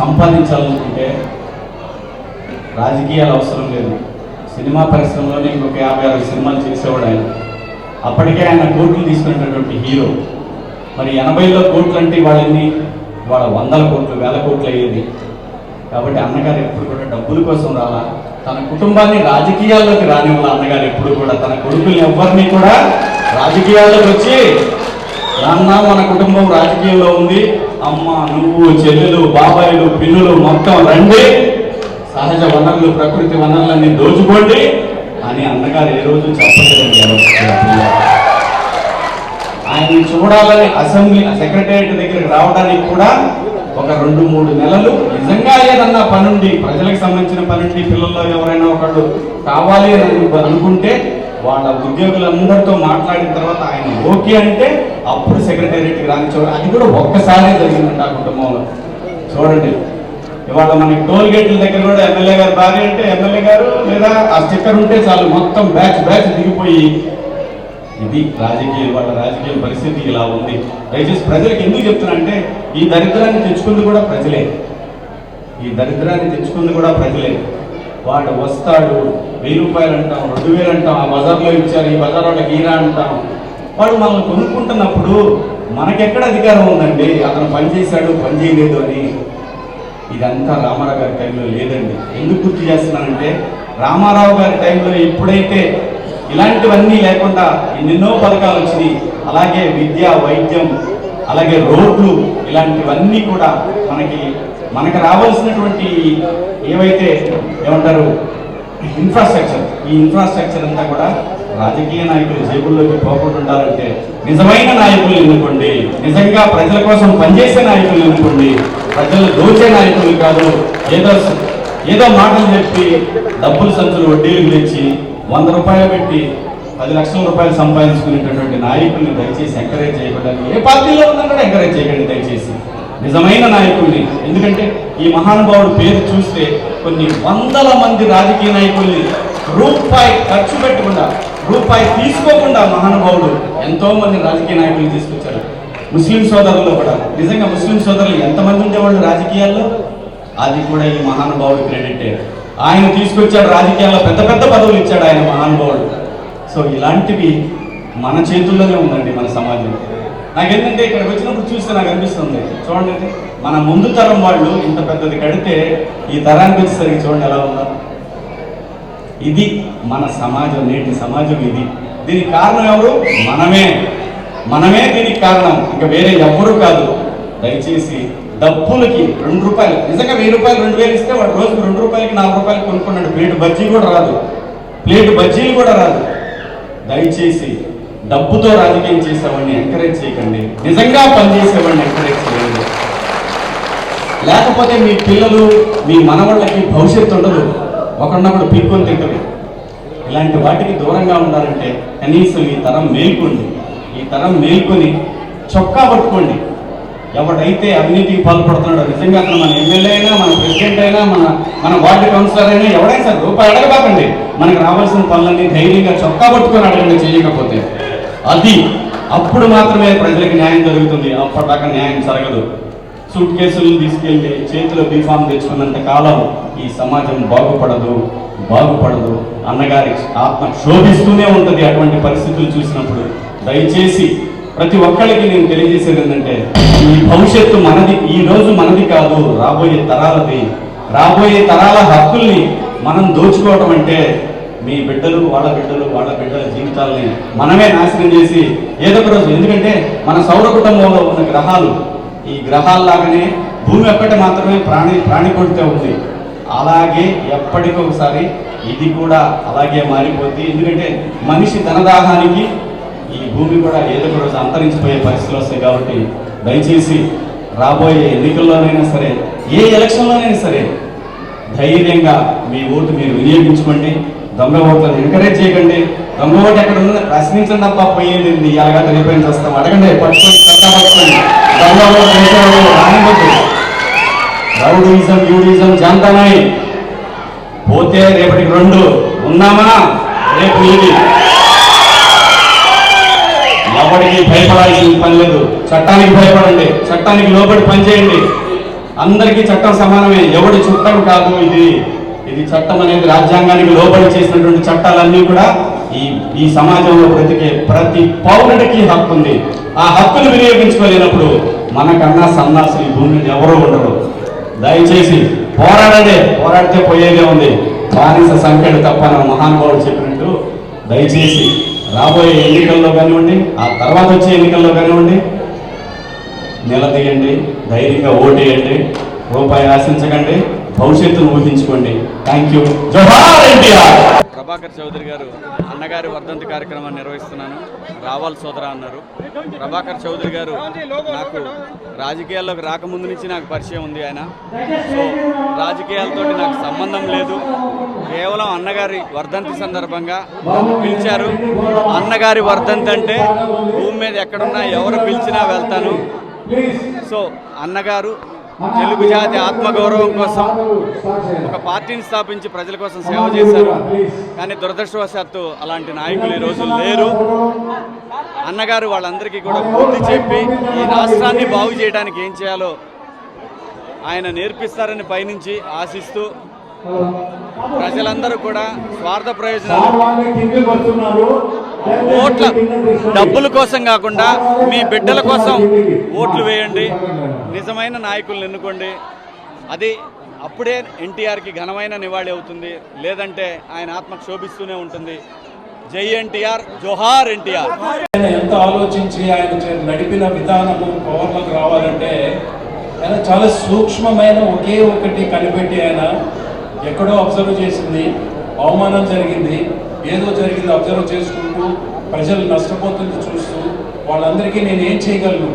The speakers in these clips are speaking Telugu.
సంపాదించాలనుకుంటే రాజకీయాలు అవసరం లేదు. సినిమా పరిశ్రమలోనే ఇంకొక 50-60 సినిమాలు చేసేవాడు ఆయన. అప్పటికే ఆయన కోట్లు తీసుకునేటటువంటి హీరో. మరి 80లో కోట్లు అంటే వాళ్ళని వాళ్ళ 100 కోట్లు 1000 కోట్లు అయ్యేది. కాబట్టి అన్నగారు ఎప్పుడు కూడా డబ్బుల కోసం రాలా, తన కుటుంబాన్ని రాజకీయాల్లోకి రానివ్వాల. అన్నగారు ఎప్పుడు కూడా తన కొడుకుల్ని ఎవరిని కూడా రాజకీయాల్లోకి వచ్చి నాన్న మన కుటుంబం రాజకీయంలో ఉంది, అమ్మ నువ్వు చెల్లెలు బాబాయిలు పిన్నులు మొత్తం రండి, సహజ వనరులు ప్రకృతి వనరులన్నీ దోచుకోండి అని అన్నగారు ఏ రోజు చెప్పలేదండి. ఆయన్ని చూడాలని అసెంబ్లీ సెక్రటేరియట్ దగ్గరికి రావడానికి కూడా ఒక 2-3 నెలలు నిజంగా ఏదన్నా పనుండి, ప్రజలకు సంబంధించిన పనుండి, పిల్లల్లో ఎవరైనా ఒకళ్ళు కావాలి అని అనుకుంటే వాళ్ళ ఉద్యోగులందరితో మాట్లాడిన తర్వాత ఆయన ఓకే అంటే అప్పుడు సెక్రటేరియట్కి రానిచ్చేవాడు. అది కూడా ఒక్కసారే జరిగిందంట ఆ కుటుంబంలో. చూడండి, ఇవాళ మనకి టోల్ గేట్ల దగ్గర కూడా ఎమ్మెల్యే గారు భార్య అంటే ఎమ్మెల్యే గారు లేదా ఆ స్టిక్కర్ ఉంటే చాలు మొత్తం బ్యాచ్ దిగిపోయి. ఇది రాజకీయాలు, వాళ్ళ రాజకీయ పరిస్థితి ఇలా ఉంది. దయచేసి ప్రజలకు ఎందుకు చెప్తున్నా అంటే ఈ దరిద్రాన్ని తెచ్చుకుంది కూడా ప్రజలే. వాడు వస్తాడు, 1000 రూపాయలు అంటాం, 2000 అంటాం, ఆ బజార్లో ఇచ్చారు, ఈ బజార్ వాళ్ళకి ఈరా అంటాం. వాడు మనల్ని కొనుక్కుంటున్నప్పుడు మనకెక్కడ అధికారం ఉందండి అతను పని చేశాడు పని చేయలేదు అని? ఇదంతా రామారావు గారి టైంలో లేదండి. ఎందుకు గుర్తు చేస్తున్నానంటే రామారావు గారి టైంలో ఎప్పుడైతే ఇలాంటివన్నీ లేకుండా ఎన్నెన్నో పథకాలు వచ్చినాయి, అలాగే విద్య వైద్యం అలాగే రోడ్లు ఇలాంటివన్నీ కూడా మనకి రావాల్సినటువంటి ఏవైతే ఏమంటారు ఇన్ఫ్రాస్ట్రక్చర్, ఈ ఇన్ఫ్రాస్ట్రక్చర్ అంతా కూడా రాజకీయ నాయకులు జేబుల్లోకి పోకుండా ఉండాలంటే నిజమైన నాయకులు ఎన్నుకోండి, నిజంగా ప్రజల కోసం పనిచేసే నాయకులు ఎన్నుకోండి, ప్రజలు దోచే నాయకులు కాదు. ఏదో మాటలు చెప్పి డబ్బులు సంచులు వడ్డీలు తెచ్చి 100 రూపాయలు పెట్టి 10 లక్షల రూపాయలు సంపాదించుకునేటటువంటి నాయకుల్ని దయచేసి ఎంకరేజ్ చేయకండి. ఏ పార్టీలో ఉన్నా కూడా ఎంకరేజ్ చేయకండి దయచేసి నిజమైన నాయకుల్ని. ఎందుకంటే ఈ మహానుభావుడు పేరు చూస్తే కొన్ని 100ల మంది రాజకీయ నాయకుల్ని రూపాయి ఖర్చు పెట్టకుండా, రూపాయి తీసుకోకుండా మహానుభావుడు ఎంతో మంది రాజకీయ నాయకులు తీసుకొచ్చారు. ముస్లిం సోదరుల్లో కూడా నిజంగా ముస్లిం సోదరులు ఎంతమంది ఉండేవాళ్ళు రాజకీయాల్లో, అది కూడా ఈ మహానుభావుడు క్రెడిటే. ఆయన తీసుకొచ్చాడు, రాజకీయాల్లో పెద్ద పదవులు ఇచ్చాడు ఆయన మహానుభావుడు. సో ఇలాంటివి మన చేతుల్లోనే ఉందండి మన సమాజం. నాకేంటంటే ఇక్కడికి వచ్చినప్పుడు చూస్తే నాకు అనిపిస్తుంది, చూడండి మన ముందు తరం వాళ్ళు ఇంత పెద్దది కడితే ఈ తరానికి వచ్చేసరికి చూడండి ఎలా ఉందో. ఇది మన సమాజం, నేటి సమాజం ఇది. దీనికి కారణం ఎవరు? మనమే దీనికి కారణం, ఇంకా వేరే ఎవ్వరూ కాదు. దయచేసి డబ్బులకి 2 రూపాయలు, నిజంగా 1000 రూపాయలు 2000 ఇస్తే వాడు రోజుకు 2 రూపాయలకి 4 రూపాయలు కొనుక్కున్నాడు. ప్లేట్ బజ్జీలు కూడా రాదు. దయచేసి డబ్బుతో రాజకీయం చేసేవాడిని ఎంకరేజ్ చేయకండి, నిజంగా పనిచేసేవాడిని ఎంకరేజ్ చేయండి. లేకపోతే మీ పిల్లలు మీ మనవాళ్ళకి భవిష్యత్తు ఉండదు, ఒకరినొకడు పీక్కొని తింటది. ఇలాంటి వాటికి దూరంగా ఉండాలంటే కనీసం ఈ తరం మేల్కొని చొక్కా పట్టుకోండి. ఎవడైతే అవినీతికి పాల్పడుతున్నాడో, నిజంగా అతను మన ఎమ్మెల్యే అయినా, మన ప్రెసిడెంట్ అయినా, మన వార్డు కౌన్సిలర్ అయినా ఎవడైనా సరే రూపాయి అడగబాకండి. మనకు రావాల్సిన పనులన్నీ ధైర్యంగా చొక్కా పట్టుకొని అడగండి. చేయకపోతే అప్పుడు మాత్రమే ప్రజలకు న్యాయం జరుగుతుంది, అప్పటిదాకా న్యాయం జరగదు. సూట్ కేసులు తీసుకెళ్ళి చేతిలో బీఫామ్ తెచ్చుకున్నంత కాలం ఈ సమాజం బాగుపడదు. అన్నగారి ఆత్మ క్షోభిస్తూనే ఉంటుంది అటువంటి పరిస్థితులు చూసినప్పుడు. దయచేసి ప్రతి ఒక్కరికి నేను తెలియజేసేది ఏంటంటే ఈ భవిష్యత్తు మనది, ఈ రోజు మనది కాదు, రాబోయే తరాలది. రాబోయే తరాల హక్కుల్ని మనం దోచుకోవడం అంటే మీ బిడ్డలు వాళ్ళ బిడ్డల జీవితాలని మనమే నాశనం చేసి ఏదో ఒక రోజు, ఎందుకంటే మన సౌర కుటుంబంలో ఉన్న గ్రహాలు ఈ గ్రహాల్లాగానే భూమి ఒక్కటి మాత్రమే ప్రాణికోటితో ఉంది. అలాగే ఎప్పటికొకసారి ఇది కూడా అలాగే మారిపోద్ది. ఎందుకంటే మనిషి ధనదాహానికి ఈ భూమి కూడా ఏదో ఒక రోజు అంతరించిపోయే పరిస్థితులు వస్తాయి. కాబట్టి దయచేసి రాబోయే ఎన్నికల్లోనైనా సరే, ఏ ఎలక్షన్లోనైనా సరే ధైర్యంగా మీ ఓటు మీరు వినియోగించుకోండి. దొంగ ఓట్లను ఎంకరేజ్ చేయకండి. దొంగ ఓటు ఎక్కడ ఉందో ప్రశ్నించండి తప్ప పోయేది అలాగా రిఫరెన్స్ వస్తాం అడగండి, పట్టుకొని పట్టుకొని దొంగ ఓటు వేసేవాళ్ళు రానివ్వద్దు. రౌడీజం యూడిజం జాంతనాయి పోతే రేపటికి 2 ఉన్నామా, రేపు ఇది. ఎవరికి భయపడాల్సిన పని లేదు. చట్టానికి భయపడండి, చట్టానికి లోబడి పనిచేయండి. అందరికీ చట్టం సమానమే, ఎవడి చుట్టం కాదు ఇది. ఇది చట్టం అనేది రాజ్యాంగానికి లోబడి చేసినటువంటి చట్టాలన్నీ కూడా ఈ సమాజంలో బ్రతికే ప్రతి పౌరుడికి హక్కు ఉంది. ఆ హక్కును వినియోగించుకోలేనప్పుడు మనకన్నా సన్నాసులు ఈ భూమి మీద ఎవరూ ఉండరు. దయచేసి పోరాడండి, పోరాడితే పోయేదే ఉంది. బానిస సంఖ్యలు తప్ప నా మహానుభావుడు చెప్పినట్టు దయచేసి రాబోయే ఎన్నికల్లో కానివ్వండి, ఆ తర్వాత వచ్చే ఎన్నికల్లో కానివ్వండి, నిలదీయండి, ధైర్యంగా ఓటేయండి, రూపాయి ఆశించకండి, భవిష్యత్తును ఊహించుకోండి. Thank you. జోహార్ ఎన్టీఆర్. ప్రభాకర్ చౌదరి గారు అన్నగారి వర్ధంతి కార్యక్రమాన్ని నిర్వహిస్తున్నాను. రావాల్ సోదరా అన్నారు. ప్రభాకర్ చౌదరి గారు నాకు రాజకీయాల్లోకి రాకముందు నుంచి నాకు పరిచయం ఉంది. ఆయన సో రాజకీయాలతో నాకు సంబంధం లేదు. కేవలం అన్నగారి వర్ధంతి సందర్భంగా పిలిచారు. అన్నగారి వర్ధంతి అంటే భూమి మీద ఎక్కడున్నా ఎవరు పిలిచినా వెళ్తాను. సో అన్నగారు తెలుగు జాతి ఆత్మగౌరవం కోసం ఒక పార్టీని స్థాపించి ప్రజల కోసం సేవ చేశారు. కానీ దురదృష్టవశాత్తు అలాంటి నాయకులు ఈ రోజు లేరు. అన్నగారు వాళ్ళందరికీ కూడా బుద్ధి చెప్పి ఈ రాష్ట్రాన్ని బాగు చేయడానికి ఏం చేయాలో ఆయన నేర్పిస్తారని పైనుంచి ఆశిస్తూ ప్రజలందరూ కూడా స్వార్థ ప్రయోజనాలు, ఓట్ల డబ్బుల కోసం కాకుండా మీ బిడ్డల కోసం ఓట్లు వేయండి, నిజమైన నాయకులను ఎన్నుకోండి. అది అప్పుడే ఎన్టీఆర్కి ఘనమైన నివాళి అవుతుంది. లేదంటే ఆయన ఆత్మ క్షోభిస్తూనే ఉంటుంది. జై ఎన్టీఆర్, జోహార్ ఎన్టీఆర్. ఎంత ఆలోచించి ఆయన నడిపిన విధానము పవర్లోకి రావాలంటే ఆయన చాలా సూక్ష్మమైన ఒకే ఒకటి కనిపెట్టి ఆయన ఎక్కడో అబ్జర్వ్ చేసింది. అవమానం జరిగింది, ఏదో జరిగింది అబ్జర్వ్ చేసుకుంటూ ప్రజలు నష్టపోతుంది చూస్తూ వాళ్ళందరికీ నేను ఏం చేయగలను,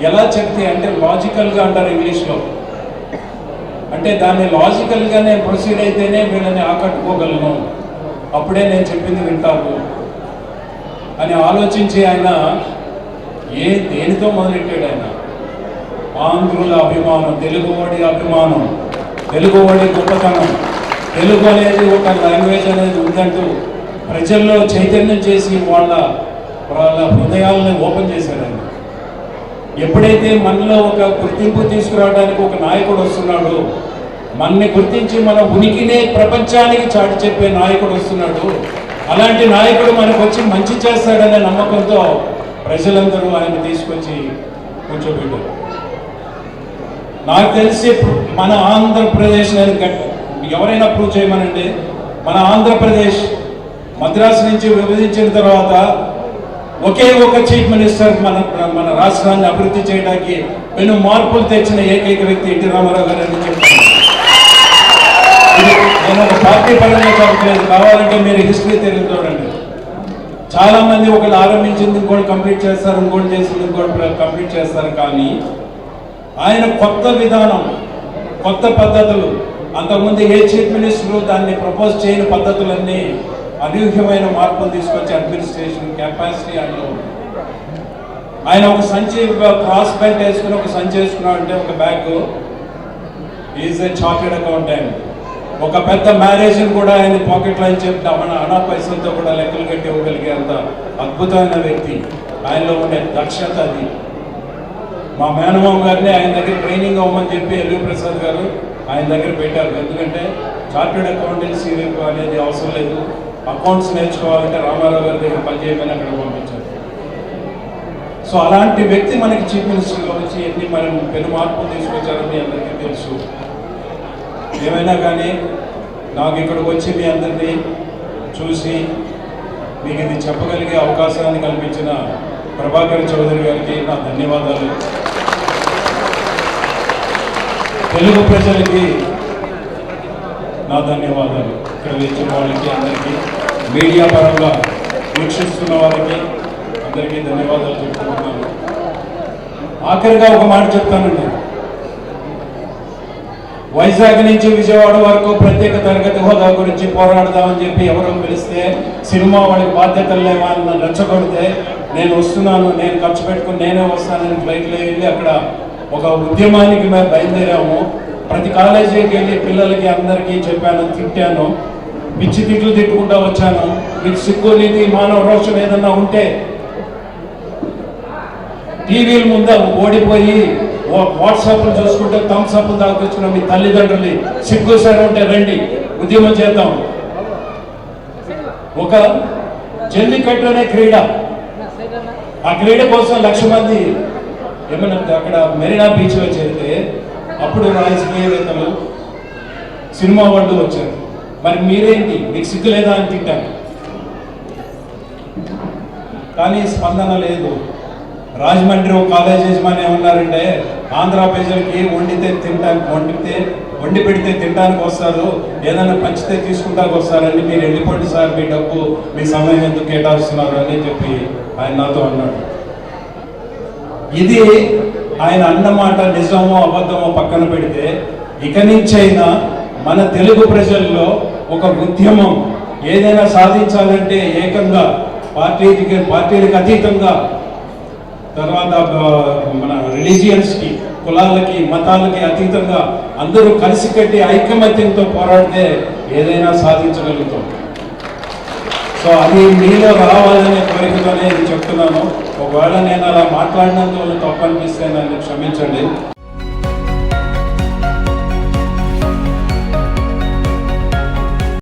ఎలా చెప్తే అంటే లాజికల్గా అంటారు ఇంగ్లీష్లో, అంటే దాన్ని లాజికల్గా నేను ప్రొసీడ్ అయితేనే వీళ్ళని ఆకట్టుకోగలను, అప్పుడే నేను చెప్పింది వింటారు అని ఆలోచించి ఆయన దేనితో మొదలెట్టాడు. ఆయన ఆంధ్రుల అభిమానం, తెలుగువాడి అభిమానం, తెలుగువాడి గొప్పతనం, తెలుగు అనేది ఒక లాంగ్వేజ్ అనేది ఉందంటూ ప్రజల్లో చైతన్యం చేసి వాళ్ళ హృదయాలను ఓపెన్ చేశారండి. ఎప్పుడైతే మనలో ఒక గుర్తింపు తీసుకురావడానికి ఒక నాయకుడు వస్తున్నాడు, మనని గుర్తించి మన ఉనికినే ప్రపంచానికి చాటి చెప్పే నాయకుడు వస్తున్నాడు, అలాంటి నాయకుడు మనకు వచ్చి మంచి చేస్తాడనే నమ్మకంతో ప్రజలందరూ ఆయన తీసుకొచ్చి కూర్చోబెట్టారు. నాకు తెలిసి మన ఆంధ్రప్రదేశ్ ఎవరైనా ప్రూవ్ చేయమనండి, మన ఆంధ్రప్రదేశ్ మద్రాసు నుంచి విభజించిన తర్వాత ఒకే ఒక చీఫ్ మినిస్టర్ మన రాష్ట్రాన్ని అభివృద్ధి చేయడానికి పెను మార్పులు తెచ్చిన ఏకైక వ్యక్తి ఎన్టీ రామారావు గారు అని చెప్తాను. నేను ఒక పార్టీ పరంగా చెప్పలేదు, కావాలంటే మీరు హిస్టరీ తెలియదు చూడండి. చాలా మంది ఒకళ్ళు ఆరంభించింది ఇంకోటి కంప్లీట్ చేస్తారు, ఇంకోటి చేసింది ఇంకోటి కంప్లీట్ చేస్తారు. కానీ ఆయన కొత్త విధానం, కొత్త పద్ధతులు, అంతకుముందు ఏ చీఫ్ మినిస్టరు దాన్ని ప్రపోజ్ చేయని పద్ధతులన్నీ అనూహ్యమైన మార్పులు తీసుకొచ్చి అడ్మినిస్ట్రేషన్ కెపాసిటీ అందులో ఆయన ఒక సంచి క్రాస్ బెల్ట్ వేసుకుని ఒక సంచి వేసుకున్నాడు అంటే ఒక bag, is a chartered accountant. ఒక పెద్ద మ్యారేజ్ని కూడా ఆయన పాకెట్లో అని చెప్పి అనా పైసలతో కూడా లెక్కలు కట్టి ఇవ్వగలిగే అంత అద్భుతమైన వ్యక్తి. ఆయనలో ఉండే దక్షత అది. మా మేనమామ గారిని ఆయన దగ్గర ట్రైనింగ్ అవ్వమని చెప్పి ఎల్వి ప్రసాద్ గారు ఆయన దగ్గర పెట్టారు. ఎందుకంటే చార్టెడ్ అకౌంటెన్సీ అనేది అవసరం లేదు, అకౌంట్స్ నేర్చుకోవాలంటే రామారావు గారి దగ్గర పనిచేయమని అక్కడ పంపించారు. సో అలాంటి వ్యక్తి మనకి చీఫ్ మినిస్టర్గా వచ్చి ఎన్ని మనం పెను మార్పులు తీసుకొచ్చారని మీ అందరికీ తెలుసు. ఏమైనా కానీ నాకు ఇక్కడికి వచ్చి మీ అందరినీ చూసి మీకు ఇది చెప్పగలిగే అవకాశాన్ని కల్పించిన ప్రభాకర్ చౌదరి గారికి నా ధన్యవాదాలు. తెలుగు ప్రజలకి నా ధన్యవాదాలు. ఇక్కడ వచ్చిన వాళ్ళకి అందరికీ, మీడియా పరంగా వీక్షిస్తున్న వాళ్ళకి అందరికీ ధన్యవాదాలు చెప్తున్నాను. ఆఖరిగా ఒక మాట చెప్తానండి. వైజాగ్ నుంచి విజయవాడ వరకు ప్రత్యేక తరగతి హోదా గురించి పోరాడదామని చెప్పి ఎవరో పిలిస్తే సినిమా వాళ్ళకి బాధ్యతలు లేవా అని రెచ్చగొడితే నేను వస్తున్నాను, నేను ఖర్చు పెట్టుకుని నేనే వస్తానని ఫ్లైట్లో వెళ్ళి అక్కడ ఒక ఉద్యమానికి మేము బయలుదేరాము. ప్రతి కాలేజీకి వెళ్ళి పిల్లలకి అందరికీ చెప్పాను, తిట్టాను, పిచ్చి తిట్లు తిట్టుకుంటూ వచ్చాను. మీకు సిగ్గు నీతి మానవ రోషం ఏదన్నా ఉంటే టీవీల ముందు ఓడిపోయి వాట్సాప్లు చూసుకుంటే థమ్స్ అప్ దాకొచ్చిన మీ తల్లిదండ్రులు సిగ్గుసారి ఉంటే రండి, ఉద్యమం చేద్దాం. ఒక జల్లికట్టు అనే క్రీడ, ఆ క్రీడ కోసం 1,00,000 మంది ఏమన్నా అక్కడ మెరీనా బీచ్లో చేరితే అప్పుడు రాజకీయవేత్తలు, సినిమా వాళ్ళు వచ్చారు. మరి మీరేంటి, మీకు సిగ్గు లేదా అని తింటాను. కానీ స్పందన లేదు. రాజమండ్రి ఒక కాలేజ్ యజమాని ఏమన్నారంటే, ఆంధ్ర ప్రజలకి వండి పెడితే తినడానికి వస్తారు, ఏదైనా పంచితే తీసుకుంటానికి వస్తారండి, మీరు వెళ్ళిపోండి సార్, మీ డబ్బు మీ సమయం ఎందుకు కేటాయిస్తున్నారు అని చెప్పి ఆయన నాతో అన్నాడు. ఇది ఆయన అన్నమాట నిజమో అబద్ధమో పక్కన పెడితే, ఇక నుంచైనా మన తెలుగు ప్రజల్లో ఒక ఉద్యమం ఏదైనా సాధించాలంటే ఏకంగా పార్టీలకు అతీతంగా, తర్వాత మన రిలీజియన్స్కి, కులాలకి, మతాలకి అతీతంగా అందరూ కలిసికట్టి ఐకమత్యంతో పోరాడితే ఏదైనా సాధించగలుగుతాం. సో అది మీలో రావాలనే కోరికతోనే ఇది చెప్తున్నాను. ఒకవేళ నేను అలా మాట్లాడినందువల్ల తప్పు అనిపిస్తే నన్ను క్షమించండి.